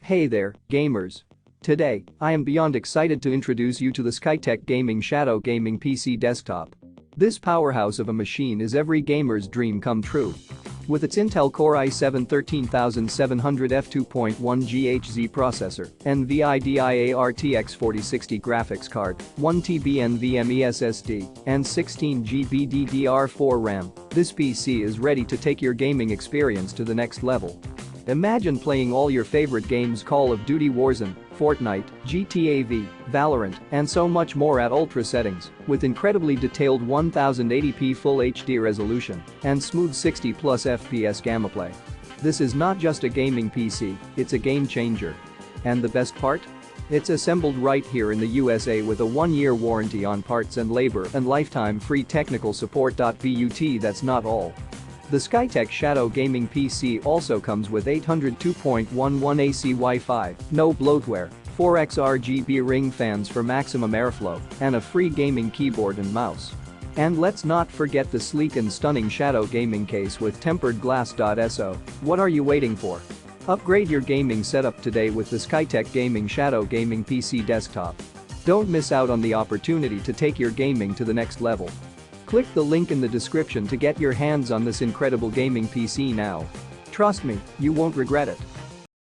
Hey there, gamers. Today, I am beyond excited to introduce you to the Skytech Gaming Shadow Gaming PC Desktop. This powerhouse of a machine is every gamer's dream come true. With its Intel Core i7-13700 f2.1 GHz processor, NVIDIA RTX 4060 graphics card, 1TB NVMe SSD, and 16GB DDR4 RAM, this PC is ready to take your gaming experience to the next level. Imagine playing all your favorite games: Call of Duty Warzone, Fortnite, GTA V, Valorant, and so much more at ultra settings, with incredibly detailed 1080p Full HD resolution and smooth 60+ FPS gameplay. This is not just a gaming PC, it's a game changer. And the best part? It's assembled right here in the USA with a 1-year warranty on parts and labor and lifetime free technical support. But that's not all. The Skytech Shadow Gaming PC also comes with 802.11 AC Wi-Fi, no bloatware, 4x RGB ring fans for maximum airflow, and a free gaming keyboard and mouse. And let's not forget the sleek and stunning Shadow Gaming case with tempered glass. So, what are you waiting for? Upgrade your gaming setup today with the Skytech Gaming Shadow Gaming PC Desktop. Don't miss out on the opportunity to take your gaming to the next level. Click the link in the description to get your hands on this incredible gaming PC now. Trust me, you won't regret it.